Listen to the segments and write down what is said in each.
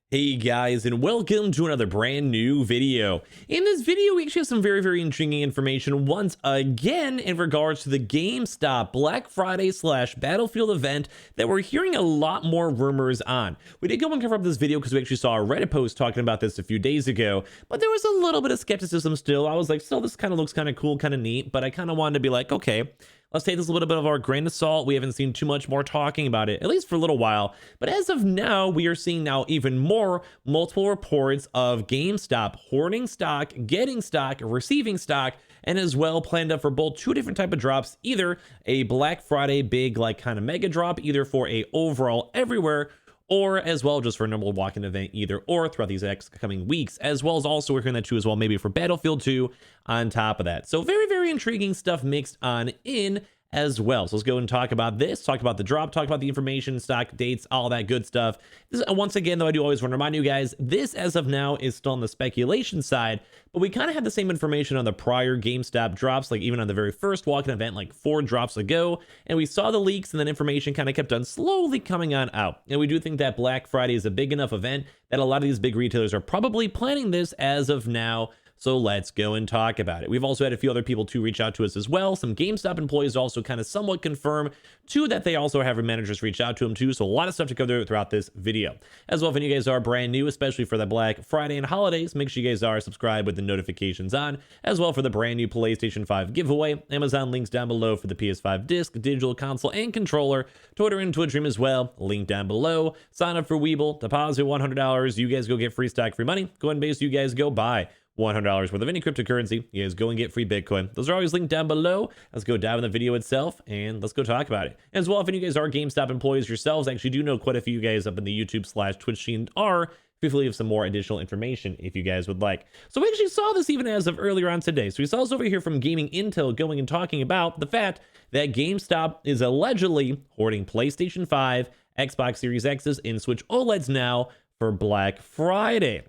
Hey guys, and welcome to another brand new video. In this video, we actually have some very intriguing information once again in regards to the GameStop Black Friday / Battlefield event that we're hearing a lot more rumors on. We did go and cover up this video because we actually saw a Reddit post talking about this a few days ago, but there was a little bit of skepticism still. I was like, still, this kind of looks kind of cool, kind of neat, but I kind of wanted to be like, okay, let's take this a little bit of our grain of salt. We haven't seen too much more talking about it, at least for a little while. But as of now, we are seeing now even more multiple reports of GameStop hoarding stock, getting stock, receiving stock, and as well planned up for both two different type of drops, either a Black Friday big like kind of mega drop, either for a overall everywhere, or as well just for a normal walk-in event, either or throughout these coming weeks, as well as also we're hearing that too as well, maybe for Battlefield 2 on top of that. So very intriguing stuff mixed on in as well. So let's go and talk about this, talk about the drop, talk about the information, stock dates, all that good stuff. This, once again, though, I do always want to remind you guys, this as of now is still on the speculation side, but we kind of had the same information on the prior GameStop drops, like even on the very first walk-in event, like 4 drops ago, and we saw the leaks and then information kind of kept on slowly coming on out. And we do think that Black Friday is a big enough event that a lot of these big retailers are probably planning this as of now. So let's go and talk about it. We've also had a few other people to reach out to us as well. Some GameStop employees also kind of somewhat confirm too that they also have managers reach out to them too. So a lot of stuff to cover throughout this video. As well, if any of you guys are brand new, especially for the Black Friday and holidays, make sure you guys are subscribed with the notifications on. As well for the brand new PlayStation 5 giveaway. Amazon links down below for the PS5 disc, digital console, and controller. Twitter and Twitch stream as well. Link down below. Sign up for Weeble. Deposit $100. You guys go get free stock, free money. Go ahead and base you guys go buy $100 worth of any cryptocurrency. You guys go and get free Bitcoin. Those are always linked down below. Let's go dive in the video itself and let's go talk about it. As well, if any of you guys are GameStop employees yourselves, I actually do know quite a few of you guys up in the YouTube / Twitch scene are. Feel free to leave some more additional information if you guys would like. So we actually saw this even as of earlier on today. So we saw this over here from Gaming Intel going and talking about the fact that GameStop is allegedly hoarding PlayStation 5, Xbox Series X's, and Switch OLEDs now for Black Friday.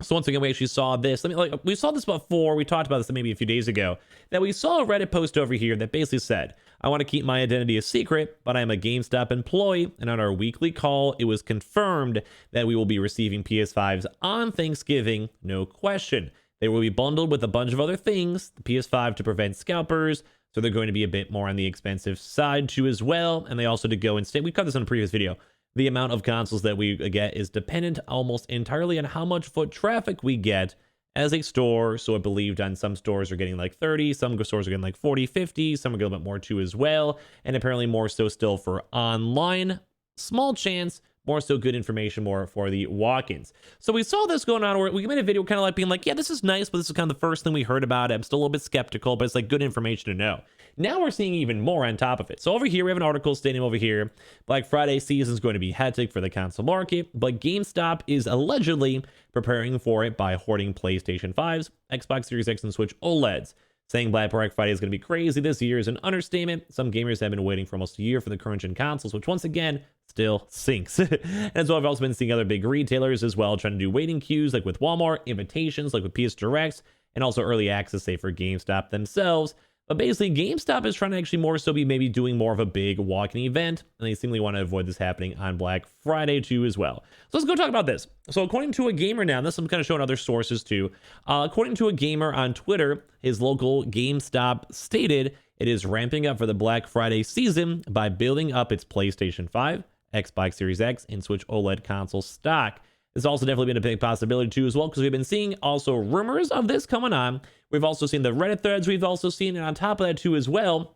So once again, we actually saw this. We saw this before. We talked about this maybe a few days ago, that we saw a Reddit post over here that basically said, I want to keep my identity a secret, but I'm a GameStop employee. And on our weekly call, it was confirmed that we will be receiving PS5s on Thanksgiving. No question. They will be bundled with a bunch of other things. The PS5 to prevent scalpers. So they're going to be a bit more on the expensive side too as well. And they also to go and stay. We covered this in a previous video. The amount of consoles that we get is dependent almost entirely on how much foot traffic we get as a store. So I believed on some stores are getting like 30, some stores are getting like 40, 50, some are getting a bit more too as well. And apparently more so still for online. Small chance, more so good information more for the walk-ins. So we saw this going on where we made a video kind of like being like, yeah, this is nice, but this is kind of the first thing we heard about it. I'm still a little bit skeptical, but it's like good information to know. Now we're seeing even more on top of it. So over here, we have an article stating over here, Black Friday season is going to be hectic for the console market, but GameStop is allegedly preparing for it by hoarding PlayStation 5s, Xbox Series X, and Switch OLEDs. Saying Black Friday is going to be crazy this year is an understatement. Some gamers have been waiting for almost a year for the current gen consoles, which once again, still sinks. And as well, I've also been seeing other big retailers as well trying to do waiting queues like with Walmart, invitations like with PS Directs, and also early access, say, for GameStop themselves. But basically, GameStop is trying to actually more so be maybe doing more of a big walk-in event, and they seemingly want to avoid this happening on Black Friday too as well. So let's go talk about this. So according to a gamer now, this I'm kind of showing other sources too. According to a gamer on Twitter, his local GameStop stated it is ramping up for the Black Friday season by building up its PlayStation 5, Xbox Series X, and Switch OLED console stock. It's also definitely been a big possibility too as well, because we've been seeing also rumors of this coming on. We've also seen the Reddit threads we've also seen, and on top of that too as well,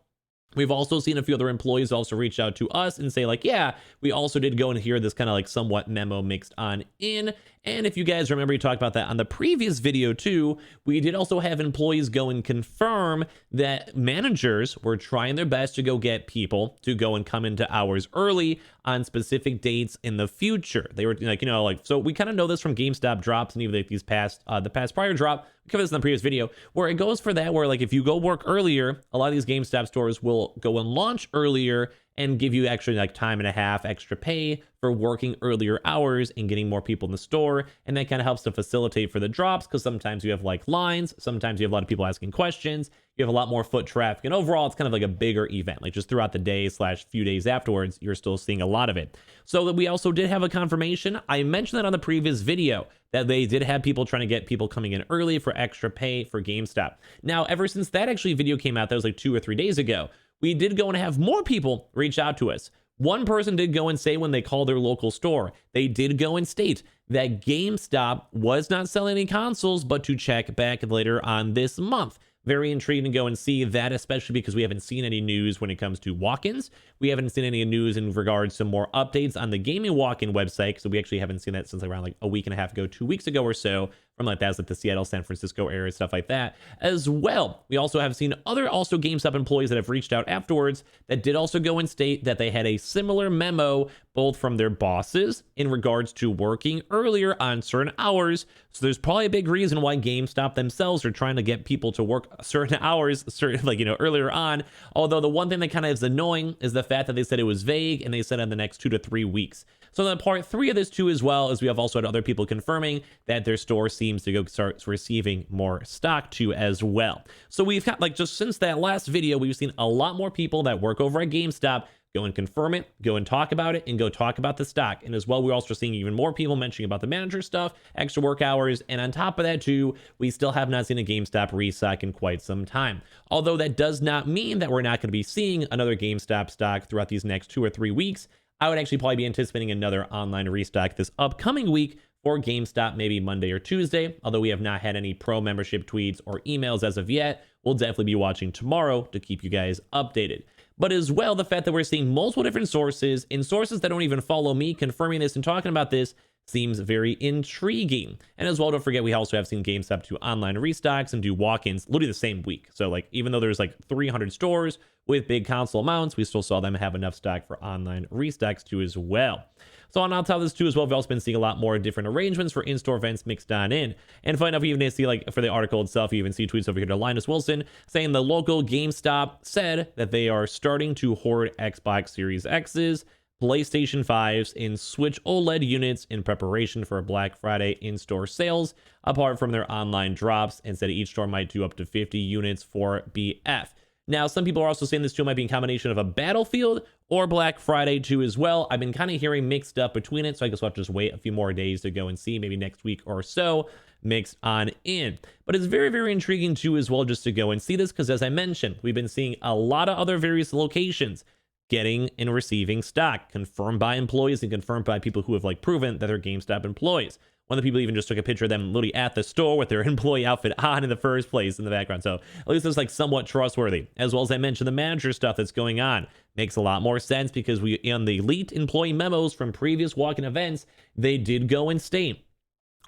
we've also seen a few other employees also reach out to us and say like, yeah, we also did go and hear this kind of like somewhat memo mixed on in. And if you guys remember, we talked about that on the previous video too. We did also have employees go and confirm that managers were trying their best to go get people to go and come into hours early on specific dates in the future. They were like, so we kind of know this from GameStop drops and even like these past, the past prior drop. We covered this in the previous video where it goes for that, where like if you go work earlier, a lot of these GameStop stores will go and launch earlier and give you actually like time and a half extra pay for working earlier hours and getting more people in the store. And that kind of helps to facilitate for the drops, because sometimes you have like lines, sometimes you have a lot of people asking questions. you have a lot more foot traffic, and overall it's kind of like a bigger event. Like just throughout the day slash few days afterwards, you're still seeing a lot of it. So that we also did have a confirmation. I mentioned that on the previous video that they did have people trying to get people coming in early for extra pay for GameStop. Now, ever since that actually video came out, that was like 2 or 3 days ago, we did go and have more people reach out to us. One person did go and say when they called their local store, they did go and state that GameStop was not selling any consoles, but to check back later on this month. Very intriguing to go and see that, especially because we haven't seen any news when it comes to walk-ins. We haven't seen any news in regards to more updates on the gaming walk-in website, so we actually haven't seen that since around like a week and a half ago, 2 weeks ago or so, from like that's like the Seattle, San Francisco area, stuff like that as well. We also have seen other also GameStop employees that have reached out afterwards that did also go and state that they had a similar memo both from their bosses in regards to working earlier on certain hours. So there's probably a big reason why GameStop themselves are trying to get people to work certain hours, certain like, you know, earlier on. Although the one thing that kind of is annoying is the fact that they said it was vague and they said in the next 2 to 3 weeks. So then part 3 of this too, as well, as we have also had other people confirming that their store seems to go start receiving more stock too as well. So we've got like just since that last video, we've seen a lot more people that work over at GameStop go and confirm it, go and talk about it, and go talk about the stock. And as well, we're also seeing even more people mentioning about the manager stuff, extra work hours, and on top of that too, we still have not seen a GameStop restock in quite some time. Although that does not mean that we're not going to be seeing another GameStop stock throughout these next 2 or 3 weeks. I would actually probably be anticipating another online restock this upcoming week for GameStop, maybe Monday or Tuesday, although we have not had any pro membership tweets or emails as of yet. We'll definitely be watching tomorrow to keep you guys updated. But as well, the fact that we're seeing multiple different sources and sources that don't even follow me confirming this and talking about this seems very intriguing. And as well, don't forget, we also have seen GameStop do online restocks and do walk-ins literally the same week. So like, even though there's like 300 stores with big console amounts, we still saw them have enough stock for online restocks too as well. So on top of this too as well, we've also been seeing a lot more different arrangements for in-store events mixed on in. And funny enough, we even see like for the article itself, you even see tweets over here to Linus Wilson saying the local GameStop said that they are starting to hoard Xbox Series X's, PlayStation 5s, and Switch OLED units in preparation for Black Friday in-store sales, apart from their online drops, and said each store might do up to 50 units for BF. Now, some people are also saying this too might be a combination of a Battlefield or Black Friday too as well. I've been kind of hearing mixed up between it, so I guess we'll have to just wait a few more days to go and see, maybe next week or so, mixed on in. But it's very, very intriguing too as well just to go and see this, because as I mentioned, we've been seeing a lot of other various locations getting and receiving stock, confirmed by employees and confirmed by people who have like proven that they're GameStop employees. One of the people even just took a picture of them literally at the store with their employee outfit on in the first place in the background. So at least it's like somewhat trustworthy. As well as I mentioned, the manager stuff that's going on makes a lot more sense, because we, in the elite employee memos from previous walk-in events, they did go and state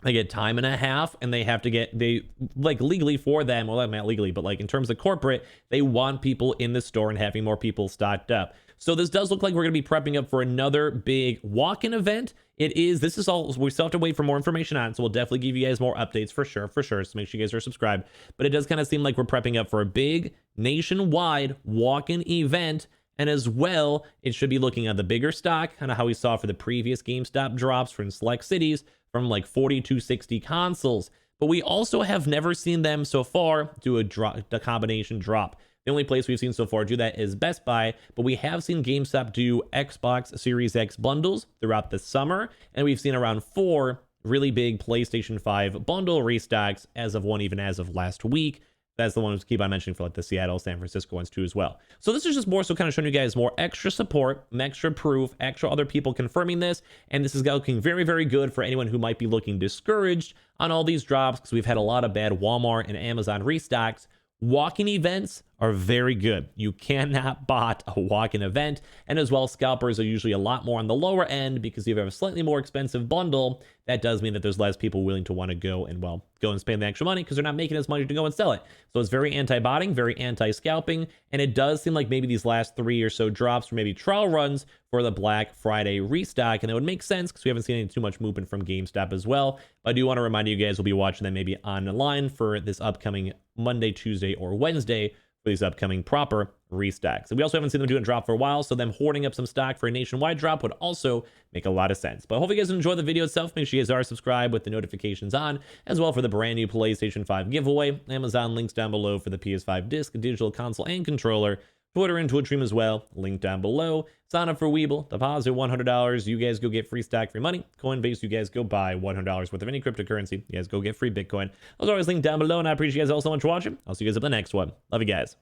they get time and a half, and they have to get, they like legally for them, well, not legally, but like in terms of corporate, they want people in the store and having more people stocked up. So this does look like we're going to be prepping up for another big walk-in event. This is all, we still have to wait for more information on it, so we'll definitely give you guys more updates for sure, so make sure you guys are subscribed. But it does kind of seem like we're prepping up for a big nationwide walk-in event, and as well, it should be looking at the bigger stock, kind of how we saw for the previous GameStop drops from select cities, from like 40 to 60 consoles. But we also have never seen them so far do a combination drop. The only place we've seen so far do that is Best Buy, but we have seen GameStop do Xbox Series X bundles throughout the summer, and we've seen around 4 really big PlayStation 5 bundle restocks as of one, even as of last week. That's the one we keep on mentioning for like the Seattle, San Francisco ones too as well. So this is just more so kind of showing you guys more extra support, extra proof, extra other people confirming this. And this is looking very, very good for anyone who might be looking discouraged on all these drops, because we've had a lot of bad Walmart and Amazon restocks. Walk-in events are very good. You cannot bot a walk-in event. And as well, scalpers are usually a lot more on the lower end, because if you have a slightly more expensive bundle, that does mean that there's less people willing to want to go and spend the extra money, because they're not making as money to go and sell it. So it's very anti-botting, very anti-scalping, and it does seem like maybe these last 3 or so drops were maybe trial runs for the Black Friday restock, and it would make sense because we haven't seen any too much movement from GameStop as well. But I do want to remind you guys, we'll be watching them maybe online for this upcoming Monday, Tuesday, or Wednesday for these upcoming proper restocks. And we also haven't seen them do a drop for a while, so them hoarding up some stock for a nationwide drop would also make a lot of sense. But hopefully you guys enjoy the video itself. Make sure you guys are subscribed with the notifications on, as well for the brand new PlayStation 5 giveaway. Amazon links down below for the PS5 disc, digital console, and controller. Twitter and Twitch stream as well, link down below. Sign up for Weeble, deposit $100. You guys go get free stock, free money. Coinbase, you guys go buy $100 worth of any cryptocurrency. You guys go get free Bitcoin. Those are always linked down below, and I appreciate you guys all so much for watching. I'll see you guys up in the next one. Love you guys.